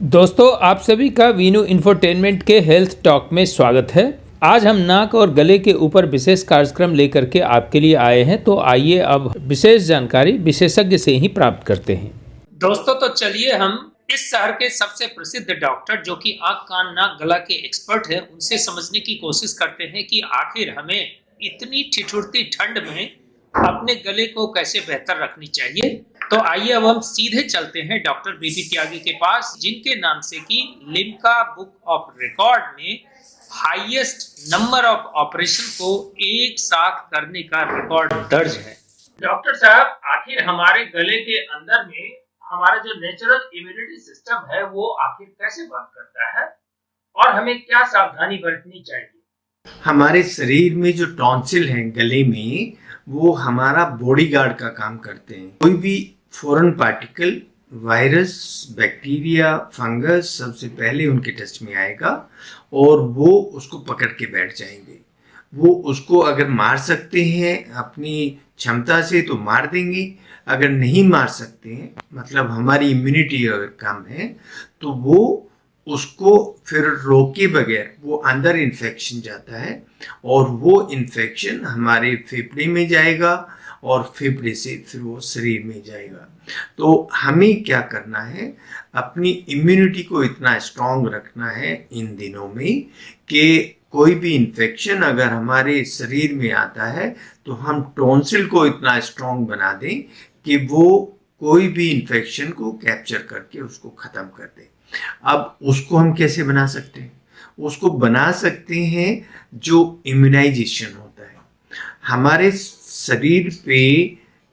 दोस्तों, आप सभी का वीनू इंफोटेनमेंट के हेल्थ टॉक में स्वागत है। आज हम नाक और गले के ऊपर विशेष कार्यक्रम लेकर के आपके लिए आए हैं, तो आइए अब विशेष जानकारी विशेषज्ञ से ही प्राप्त करते हैं। दोस्तों, तो चलिए हम इस शहर के सबसे प्रसिद्ध डॉक्टर जो कि आँख कान नाक गला के एक्सपर्ट हैं, उनसे समझने की कोशिश करते हैं कि आखिर हमें इतनी ठिठुरती ठंड में अपने गले को कैसे बेहतर रखनी चाहिए। तो आइए अब हम सीधे चलते हैं डॉक्टर बीपी त्यागी के पास, जिनके नाम से कि लिम्का बुक ऑफ रिकॉर्ड में हाईएस्ट नंबर ऑफ ऑपरेशन को एक साथ करने का रिकॉर्ड दर्ज है। डॉक्टर साहब, आखिर हमारे गले के अंदर में हमारा जो नेचुरल इम्यूनिटी सिस्टम है वो आखिर कैसे वर्क करता है और हमें क्या सावधानी बरतनी चाहिए? हमारे शरीर में जो टॉन्सिल हैं गले में, वो हमारा बॉडीगार्ड का काम करते हैं। कोई भी foreign particle, virus, bacteria, fungus सबसे पहले उनके टच में आएगा और वो उसको पकड़ के बैठ जाएंगे। वो उसको अगर मार सकते हैं अपनी क्षमता से तो मार देंगे, अगर नहीं मार सकते हैं मतलब हमारी इम्यूनिटी अगर कम है तो वो उसको फिर रोके बगैर वो अंदर इन्फेक्शन जाता है और वो इन्फेक्शन हमारे फेफड़े में जाएगा और फेफड़े से फिर वो शरीर में जाएगा। तो हमें क्या करना है, अपनी इम्यूनिटी को इतना स्ट्रांग रखना है इन दिनों में कि कोई भी इन्फेक्शन अगर हमारे शरीर में आता है तो हम टॉन्सिल को इतना स्ट्रांग बना दें कि वो कोई भी इन्फेक्शन को कैप्चर करके उसको ख़त्म कर दें। अब उसको हम कैसे बना सकते हैं? उसको बना सकते हैं जो इम्यूनाइजेशन होता है हमारे शरीर पे।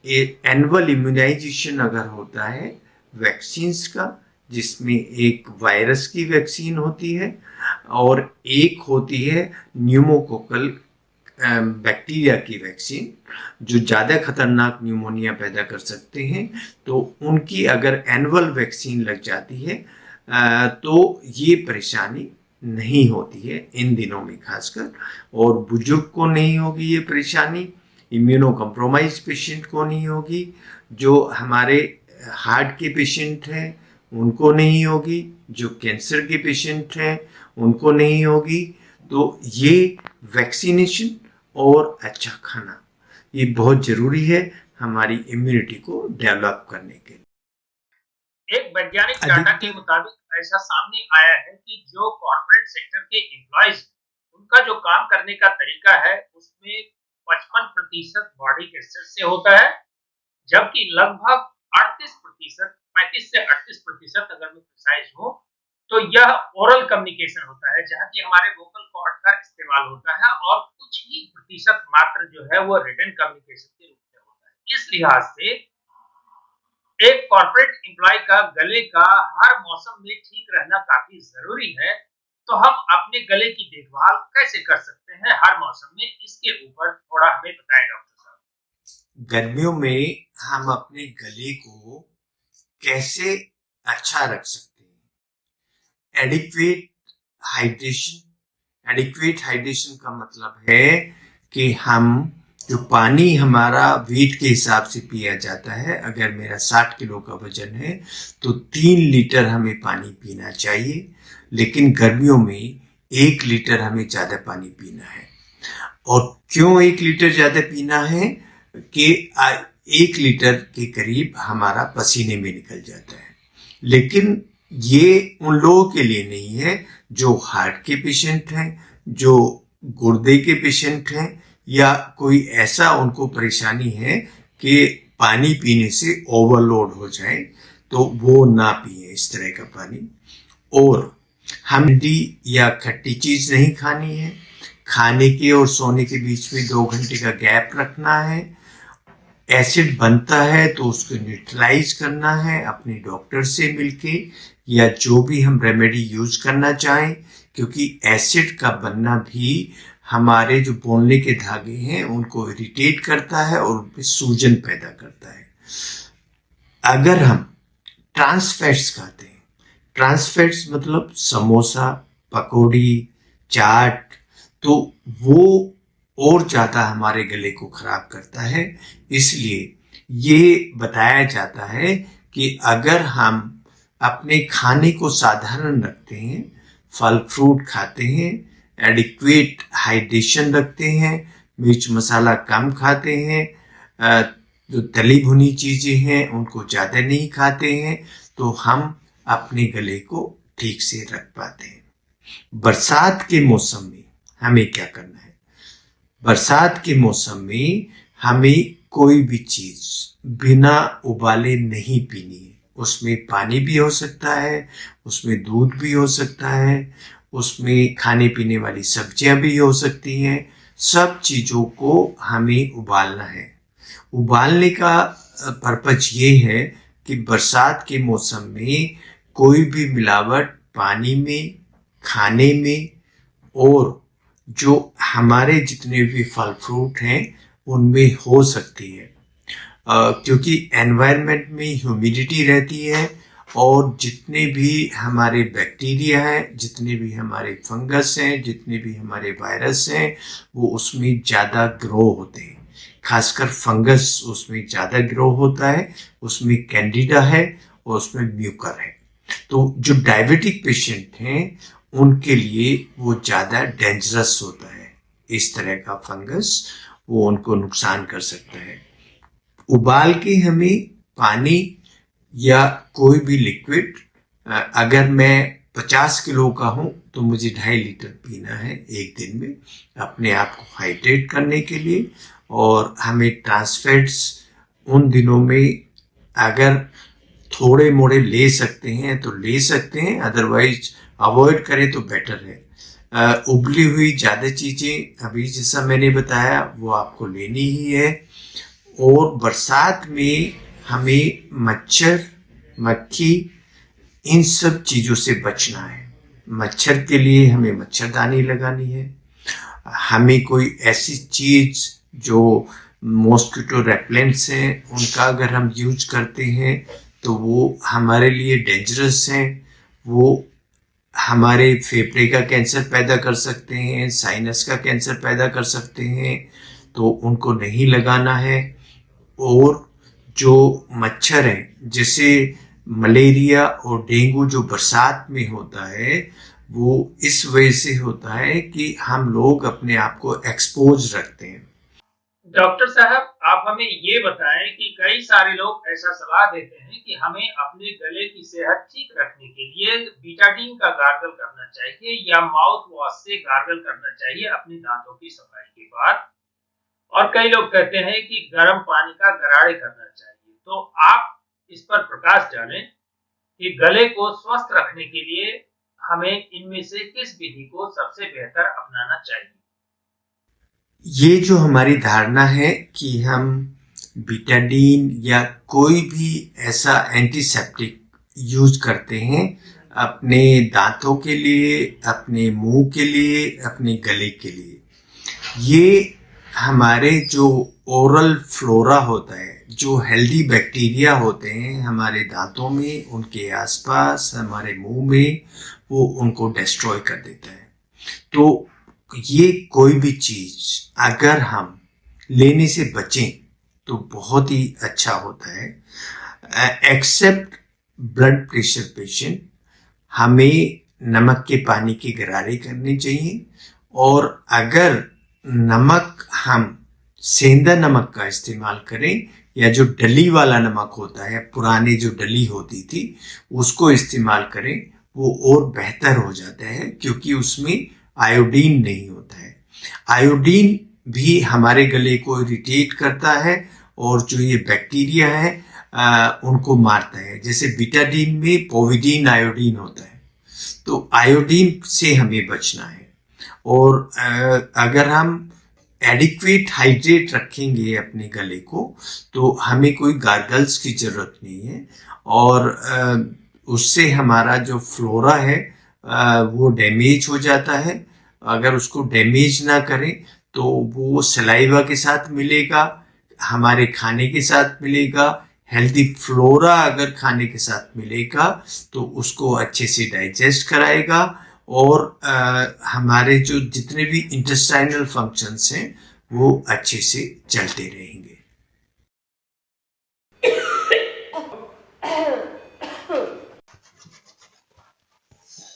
एनुअल इम्यूनाइजेशन अगर होता है वैक्सीन्स का, जिसमें एक वायरस की वैक्सीन होती है और एक होती है न्यूमोकोकल बैक्टीरिया की वैक्सीन, जो ज़्यादा खतरनाक न्यूमोनिया पैदा कर सकते हैं। तो उनकी अगर एनुअल वैक्सीन लग जाती है तो ये परेशानी नहीं होती है इन दिनों में खासकर, और बुजुर्ग को नहीं होगी ये परेशानी, इम्यूनो कम्प्रोमाइज पेशेंट को नहीं होगी, जो हमारे हार्ट के पेशेंट हैं उनको नहीं होगी, जो कैंसर के पेशेंट हैं उनको नहीं होगी। तो ये वैक्सीनेशन और अच्छा खाना ये बहुत ज़रूरी है हमारी इम्यूनिटी को डेवलप करने के लिए। एक वैज्ञानिक डाटा के मुताबिक ऐसा सामने आया है कि जो कॉर्पोरेट सेक्टर के एम्प्लॉयज, उनका जो काम करने का तरीका है उसमें 55% बॉडी गैसेस से होता है, जबकि लगभग 38%, 35 से 38% अगर मैं प्रिसाइज हूँ, तो यह ओरल कम्युनिकेशन होता है, जहाँ की हमारे वोकल कॉर्ड का इस्तेमाल होता है, और कुछ ही प्रतिशत मात्र जो है वो रिटन कम्युनिकेशन के रूप में होता है। इस लिहाज से एक कॉर्पोरेट एम्प्लॉय का गले का हर मौसम में ठीक रहना काफी जरूरी है। तो हम अपने गले की देखभाल कैसे कर सकते हैं हर मौसम में, इसके ऊपर थोड़ा हमें बताएं डॉक्टर साहब। गर्मियों में हम अपने गले को कैसे अच्छा रख सकते हैं? Adequate hydration. एडिक्वेट हाइड्रेशन का मतलब है कि हम जो पानी हमारा वेट के हिसाब से पिया जाता है, अगर मेरा 60 किलो का वजन है तो 3 लीटर हमें पानी पीना चाहिए, लेकिन गर्मियों में 1 लीटर हमें ज़्यादा पानी पीना है। और क्यों 1 लीटर ज़्यादा पीना है कि 1 लीटर के करीब हमारा पसीने में निकल जाता है। लेकिन ये उन लोगों के लिए नहीं है जो हार्ट के पेशेंट हैं, जो गुर्दे के पेशेंट हैं, या कोई ऐसा उनको परेशानी है कि पानी पीने से ओवरलोड हो जाए, तो वो ना पिए इस तरह का पानी। और हल्दी या खट्टी चीज़ नहीं खानी है। खाने के और सोने के बीच में 2 घंटे का गैप रखना है। एसिड बनता है तो उसको न्यूट्रलाइज करना है अपने डॉक्टर से मिलके, या जो भी हम रेमेडी यूज करना चाहें, क्योंकि एसिड का बनना भी हमारे जो बोलने के धागे हैं उनको इरिटेट करता है और उन पर सूजन पैदा करता है। अगर हम ट्रांस फैट्स खाते हैं, ट्रांस फैट्स मतलब समोसा, पकौड़ी, चाट, तो वो और ज़्यादा हमारे गले को खराब करता है। इसलिए ये बताया जाता है कि अगर हम अपने खाने को साधारण रखते हैं, फल फ्रूट खाते हैं, एडिक्वेट हाइड्रेशन रखते हैं, मिर्च मसाला कम खाते हैं, जो तली भुनी चीजें हैं उनको ज़्यादा नहीं खाते हैं, तो हम अपने गले को ठीक से रख पाते हैं। बरसात के मौसम में हमें क्या करना है? बरसात के मौसम में हमें कोई भी चीज बिना उबाले नहीं पीनी है। उसमें पानी भी हो सकता है, उसमें दूध भी हो सकता है, उसमें खाने पीने वाली सब्जियां भी हो सकती हैं। सब चीजों को हमें उबालना है। उबालने का पर्पज ये है कि बरसात के मौसम में कोई भी मिलावट पानी में, खाने में और जो हमारे जितने भी फल फ्रूट हैं उनमें हो सकती है, क्योंकि एनवायरनमेंट में ह्यूमिडिटी रहती है और जितने भी हमारे बैक्टीरिया हैं, जितने भी हमारे फंगस हैं, जितने भी हमारे वायरस हैं, वो उसमें ज़्यादा ग्रो होते हैं। खासकर फंगस उसमें ज़्यादा ग्रो होता है, उसमें कैंडिडा है और उसमें म्यूकर है। तो जो डायबिटिक पेशेंट हैं उनके लिए वो ज़्यादा डेंजरस होता है। इस तरह का फंगस वो उनको नुकसान कर सकता है। उबाल के हमें पानी या कोई भी लिक्विड, अगर मैं 50 किलो का हूँ तो मुझे 2.5 लीटर पीना है एक दिन में, अपने आप को हाइड्रेट करने के लिए। और हमें ट्रांसफैट्स उन दिनों में अगर थोड़े मोड़े ले सकते हैं तो ले सकते हैं, अदरवाइज अवॉइड करें तो बेटर है। उबली हुई ज़्यादा चीज़ें अभी जैसा मैंने बताया वो आपको लेनी ही है। और बरसात में हमें मच्छर, मक्खी, इन सब चीज़ों से बचना है। मच्छर के लिए हमें मच्छरदानी लगानी है। हमें कोई ऐसी चीज़ जो मॉस्किटो रेपेलेंट्स हैं उनका अगर हम यूज करते हैं तो वो हमारे लिए डेंजरस हैं। वो हमारे फेफड़े का कैंसर पैदा कर सकते हैं, साइनस का कैंसर पैदा कर सकते हैं, तो उनको नहीं लगाना है। और जो मच्छर हैं जैसे मलेरिया और डेंगू जो बरसात में होता है वो इस वजह से होता है कि हम लोग अपने आप को एक्सपोज रखते हैं। डॉक्टर साहब, आप हमें ये बताएं कि कई सारे लोग ऐसा सलाह देते हैं कि हमें अपने गले की सेहत ठीक रखने के लिए बीटाडीन का गार्गल करना चाहिए या माउथ वॉश से गार्गल करना चाहिए अपने दांतों की सफाई के बाद। और कई लोग कहते हैं कि गर्म पानी का गरारे करना चाहिए। तो आप इस पर प्रकाश डालें कि गले को स्वस्थ रखने के लिए हमें इनमें से किस विधि को सबसे बेहतर अपनाना चाहिए। ये जो हमारी धारणा है कि हम बीटाडीन या कोई भी ऐसा एंटीसेप्टिक यूज करते हैं अपने दांतों के लिए, अपने मुंह के लिए, अपने गले के लिए, ये हमारे जो ओरल फ्लोरा होता है, जो हेल्दी बैक्टीरिया होते हैं हमारे दांतों में, उनके आसपास, हमारे मुंह में, वो उनको डिस्ट्रॉय कर देता है। तो ये कोई भी चीज अगर हम लेने से बचें तो बहुत ही अच्छा होता है। एक्सेप्ट ब्लड प्रेशर पेशेंट, हमें नमक के पानी की गरारे करनी चाहिए। और अगर नमक हम सेंधा नमक का इस्तेमाल करें या जो डली वाला नमक होता है, पुराने जो डली होती थी, उसको इस्तेमाल करें, वो और बेहतर हो जाता है क्योंकि उसमें आयोडीन नहीं होता है। आयोडीन भी हमारे गले को इरिटेट करता है और जो ये बैक्टीरिया है उनको मारता है। जैसे बीटाडीन में पोविडीन आयोडीन होता है, तो आयोडीन से हमें बचना है। और अगर हम एडिक्वेट हाइड्रेट रखेंगे अपने गले को तो हमें कोई गार्गल्स की जरूरत नहीं है। और उससे हमारा जो फ्लोरा है वो डैमेज हो जाता है। अगर उसको डैमेज ना करें तो वो सलाइवा के साथ मिलेगा, हमारे खाने के साथ मिलेगा। हेल्दी फ्लोरा अगर खाने के साथ मिलेगा तो उसको अच्छे से डाइजेस्ट कराएगा और हमारे जो जितने भी इंटेस्टाइनल फंक्शंस हैं वो अच्छे से चलते रहेंगे।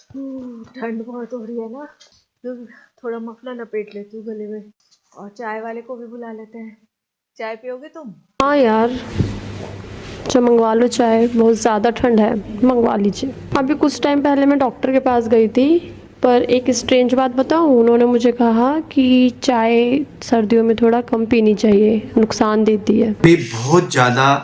ठंड बहुत हो रही है ना, तो थोड़ा मफलर लपेट लेती हूँ गले में। और चाय वाले को भी बुला लेते हैं। चाय पियोगे तुम? हाँ यार, अच्छा मंगवा लो चाय, बहुत ज़्यादा ठंड है, मंगवा लीजिए। अभी कुछ टाइम पहले मैं डॉक्टर के पास गई थी, पर एक स्ट्रेंज बात बताऊँ, उन्होंने मुझे कहा कि चाय सर्दियों में थोड़ा कम पीनी चाहिए, नुकसान देती है। भी बहुत ज़्यादा